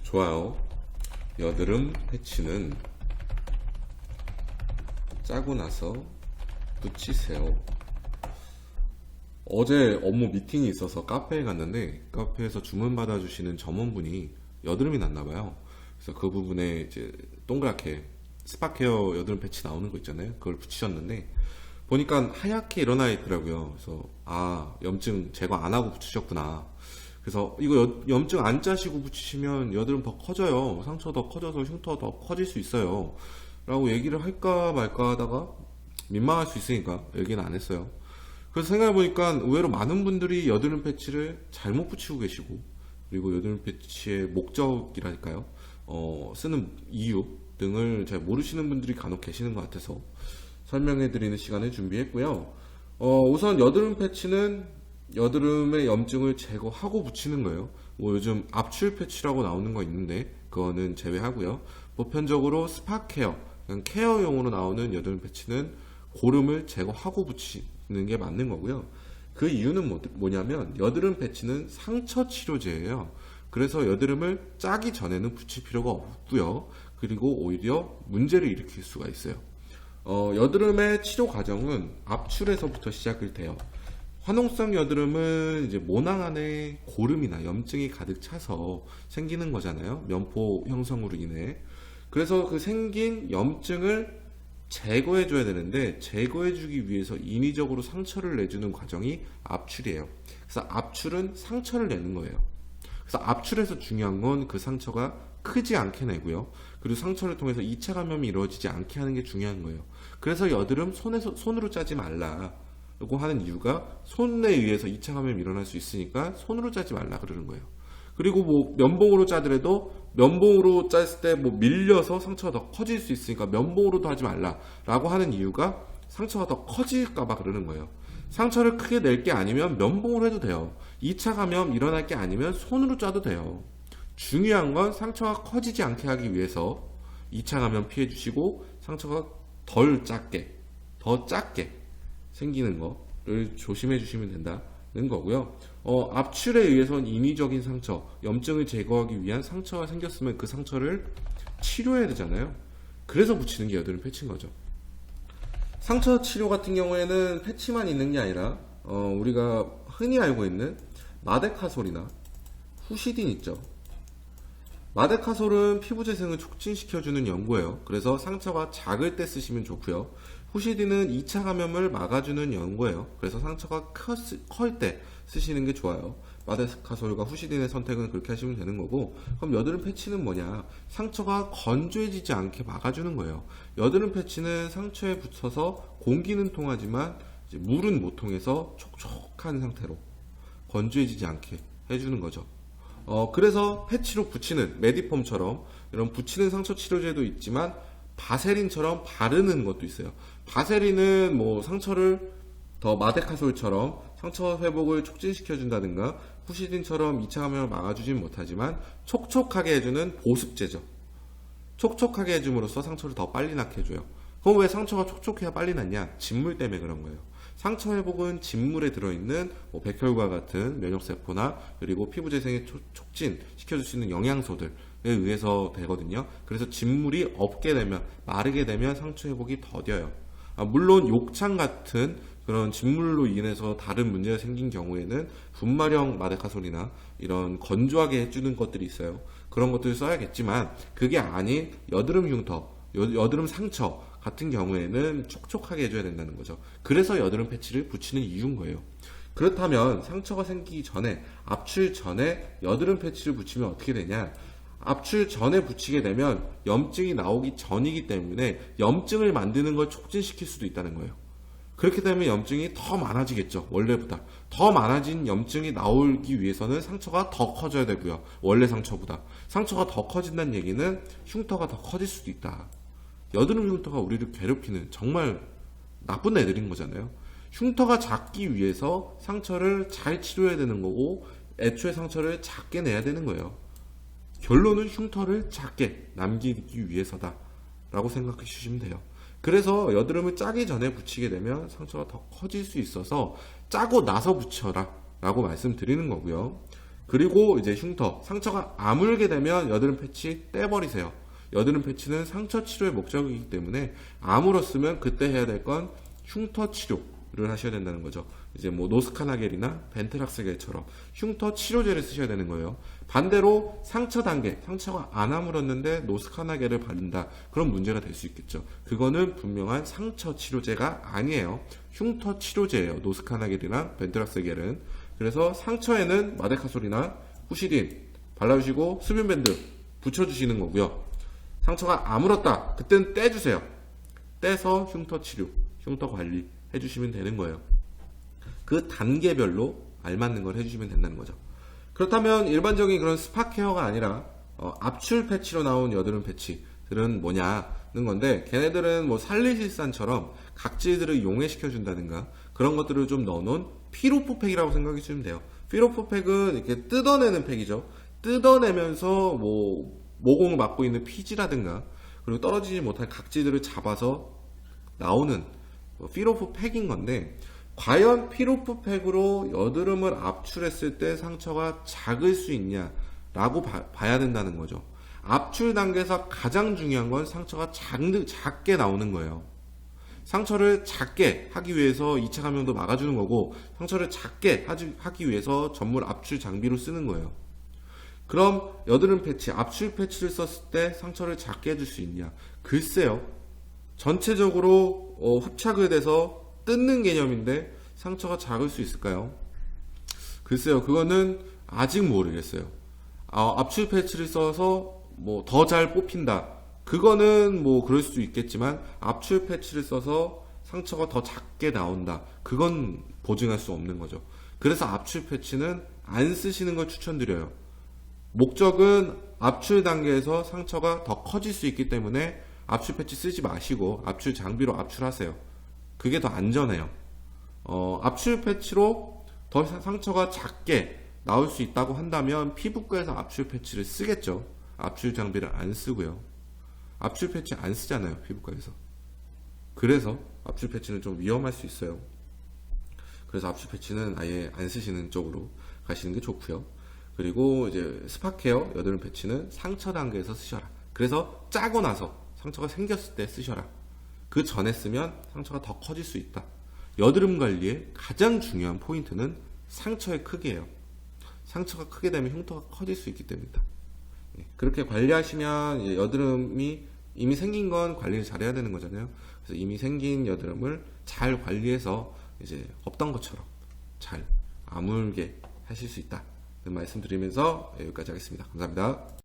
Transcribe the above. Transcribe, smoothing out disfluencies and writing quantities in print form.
좋아요. 여드름 패치는 짜고 나서 붙이세요. 어제 업무 미팅이 있어서 카페에 갔는데 카페에서 주문 받아주시는 점원분이 여드름이 났나봐요. 그래서 그 부분에 이제 동그랗게 스파케어 여드름 패치 나오는 거 있잖아요. 그걸 붙이셨는데 보니까 하얗게 일어나 있더라고요. 그래서 염증 제거 안 하고 붙이셨구나. 그래서 이거 염증 안 짜시고 붙이시면 여드름 더 커져요. 상처 더 커져서 흉터 더 커질 수 있어요. 라고 얘기를 할까 말까 하다가 민망할 수 있으니까 얘기는 안 했어요. 그래서 생각해보니까 의외로 많은 분들이 여드름 패치를 잘못 붙이고 계시고, 그리고 여드름 패치의 목적이랄까요? 쓰는 이유 등을 잘 모르시는 분들이 간혹 계시는 것 같아서 설명해드리는 시간을 준비했고요. 우선 여드름 패치는 여드름의 염증을 제거하고 붙이는 거예요. 뭐 요즘 압출 패치라고 나오는 거 있는데 그거는 제외하고요. 보편적으로 스파 케어, 케어용으로 나오는 여드름 패치는 고름을 제거하고 붙이는 게 맞는 거고요. 그 이유는 뭐냐면 여드름 패치는 상처 치료제예요. 그래서 여드름을 짜기 전에는 붙일 필요가 없고요. 그리고 오히려 문제를 일으킬 수가 있어요. 여드름의 치료 과정은 압출에서부터 시작이 돼요. 화농성 여드름은 이제 모낭 안에 고름이나 염증이 가득 차서 생기는 거잖아요. 면포 형성으로 인해. 그래서 그 생긴 염증을 제거해 줘야 되는데 제거해 주기 위해서 인위적으로 상처를 내주는 과정이 압출이에요. 그래서 압출은 상처를 내는 거예요. 그래서 압출에서 중요한 건 그 상처가 크지 않게 내고요. 그리고 상처를 통해서 2차 감염이 이루어지지 않게 하는 게 중요한 거예요. 그래서 여드름 손으로 짜지 말라고 하는 이유가 손에 의해서 2차 감염이 일어날 수 있으니까 손으로 짜지 말라 그러는 거예요. 그리고 뭐 면봉으로 짜더라도 면봉으로 짰을 때 뭐 밀려서 상처가 더 커질 수 있으니까 면봉으로도 하지 말라라고 하는 이유가 상처가 더 커질까봐 그러는 거예요. 상처를 크게 낼 게 아니면 면봉으로 해도 돼요. 2차 감염 일어날 게 아니면 손으로 짜도 돼요. 중요한 건 상처가 커지지 않게 하기 위해서 2차 감염 피해 주시고 상처가 더 작게 생기는 거를 조심해 주시면 된다는 거고요. 압출에 의해서는 인위적인 상처, 염증을 제거하기 위한 상처가 생겼으면 그 상처를 치료해야 되잖아요. 그래서 붙이는 게 여드름 패치인 거죠. 상처 치료 같은 경우에는 패치만 있는 게 아니라 우리가 흔히 알고 있는 마데카솔이나 후시딘 있죠. 마데카솔은 피부 재생을 촉진시켜주는 연고예요. 그래서 상처가 작을 때 쓰시면 좋고요. 후시딘은 2차 감염을 막아주는 연고예요. 그래서 상처가 클 때 쓰시는 게 좋아요. 마데카솔과 후시딘의 선택은 그렇게 하시면 되는 거고, 그럼 여드름 패치는 뭐냐? 상처가 건조해지지 않게 막아주는 거예요. 여드름 패치는 상처에 붙어서 공기는 통하지만 이제 물은 못 통해서 촉촉한 상태로 건조해지지 않게 해주는 거죠. 그래서 패치로 붙이는 메디폼처럼 이런 붙이는 상처 치료제도 있지만 바세린처럼 바르는 것도 있어요. 바세린은 뭐 상처를 더 마데카솔처럼 상처 회복을 촉진시켜준다든가 후시딘처럼 2차 감염을 막아주진 못하지만 촉촉하게 해주는 보습제죠. 촉촉하게 해줌으로써 상처를 더 빨리 낫게 해줘요. 그럼 왜 상처가 촉촉해야 빨리 낫냐? 진물 때문에 그런 거예요. 상처 회복은 진물에 들어있는 백혈과 같은 면역세포나 그리고 피부 재생에 촉진시켜줄 수 있는 영양소들에 의해서 되거든요. 그래서 진물이 없게 되면, 마르게 되면 상처 회복이 더뎌요. 물론 욕창 같은 그런 진물로 인해서 다른 문제가 생긴 경우에는 분말형 마데카솔이나 이런 건조하게 해주는 것들이 있어요. 그런 것들을 써야겠지만 그게 아닌 여드름 흉터, 여드름 상처 같은 경우에는 촉촉하게 해줘야 된다는 거죠. 그래서 여드름 패치를 붙이는 이유인 거예요. 그렇다면 상처가 생기기 전에, 압출 전에 여드름 패치를 붙이면 어떻게 되냐? 압출 전에 붙이게 되면 염증이 나오기 전이기 때문에 염증을 만드는 걸 촉진시킬 수도 있다는 거예요. 그렇게 되면 염증이 더 많아지겠죠. 원래보다. 더 많아진 염증이 나오기 위해서는 상처가 더 커져야 되고요. 원래 상처보다. 상처가 더 커진다는 얘기는 흉터가 더 커질 수도 있다. 여드름 흉터가 우리를 괴롭히는 정말 나쁜 애들인 거잖아요. 흉터가 작기 위해서 상처를 잘 치료해야 되는 거고 애초에 상처를 작게 내야 되는 거예요. 결론은 흉터를 작게 남기기 위해서다 라고 생각해 주시면 돼요. 그래서 여드름을 짜기 전에 붙이게 되면 상처가 더 커질 수 있어서 짜고 나서 붙여라 라고 말씀드리는 거고요. 그리고 이제 흉터, 상처가 아물게 되면 여드름 패치 떼버리세요. 여드름 패치는 상처 치료의 목적이기 때문에 아물었으면 그때 해야 될 건 흉터 치료를 하셔야 된다는 거죠. 이제 뭐 노스카나겔이나 벤트락스겔처럼 흉터 치료제를 쓰셔야 되는 거예요. 반대로 상처 단계, 상처가 안 아물었는데 노스카나겔을 바른다. 그런 문제가 될 수 있겠죠. 그거는 분명한 상처 치료제가 아니에요. 흉터 치료제예요. 노스카나겔이나 벤트락스겔은. 그래서 상처에는 마데카솔이나 후시딘 발라주시고 수분밴드 붙여주시는 거고요. 상처가 아물었다. 그때는 떼주세요. 떼서 흉터 치료, 흉터 관리 해주시면 되는 거예요. 그 단계별로 알맞는 걸 해주시면 된다는 거죠. 그렇다면 일반적인 그런 스파 케어가 아니라 압출 패치로 나온 여드름 패치들은 뭐냐는 건데, 걔네들은 뭐 살리실산처럼 각질들을 용해시켜 준다든가 그런 것들을 좀 넣어놓은 피로포팩이라고 생각해 주시면 돼요. 피로포팩은 이렇게 뜯어내는 팩이죠. 뜯어내면서 뭐 모공을 막고 있는 피지라든가 그리고 떨어지지 못한 각질들을 잡아서 나오는 피로포팩인 건데, 과연 피로포팩으로 여드름을 압출했을 때 상처가 작을 수 있냐라고 봐야 된다는 거죠. 압출 단계에서 가장 중요한 건 상처가 작게 나오는 거예요. 상처를 작게 하기 위해서 2차 감염도 막아주는 거고, 상처를 작게 하기 위해서 전문 압출 장비로 쓰는 거예요. 그럼 여드름 패치, 압출 패치를 썼을 때 상처를 작게 해줄 수 있냐? 글쎄요. 전체적으로 흡착을 돼서 뜯는 개념인데 상처가 작을 수 있을까요? 글쎄요. 그거는 아직 모르겠어요. 압출 패치를 써서 뭐 더 잘 뽑힌다. 그거는 뭐 그럴 수도 있겠지만, 압출 패치를 써서 상처가 더 작게 나온다. 그건 보증할 수 없는 거죠. 그래서 압출 패치는 안 쓰시는 걸 추천드려요. 목적은 압출 단계에서 상처가 더 커질 수 있기 때문에 압출 패치 쓰지 마시고 압출 장비로 압출하세요. 그게 더 안전해요. 압출 패치로 더 상처가 작게 나올 수 있다고 한다면 피부과에서 압출 패치를 쓰겠죠. 압출 장비를 안 쓰고요. 압출 패치 안 쓰잖아요, 피부과에서. 그래서 압출 패치는 좀 위험할 수 있어요. 그래서 압출 패치는 아예 안 쓰시는 쪽으로 가시는 게 좋고요. 그리고 이제 스파케어 여드름 패치는 상처 단계에서 쓰셔라. 그래서 짜고 나서 상처가 생겼을 때 쓰셔라. 그 전에 쓰면 상처가 더 커질 수 있다. 여드름 관리의 가장 중요한 포인트는 상처의 크기예요. 상처가 크게 되면 흉터가 커질 수 있기 때문이다. 그렇게 관리하시면 여드름이 이미 생긴 건 관리를 잘 해야 되는 거잖아요. 그래서 이미 생긴 여드름을 잘 관리해서 이제 없던 것처럼 잘 아물게 하실 수 있다. 말씀드리면서 여기까지 하겠습니다. 감사합니다.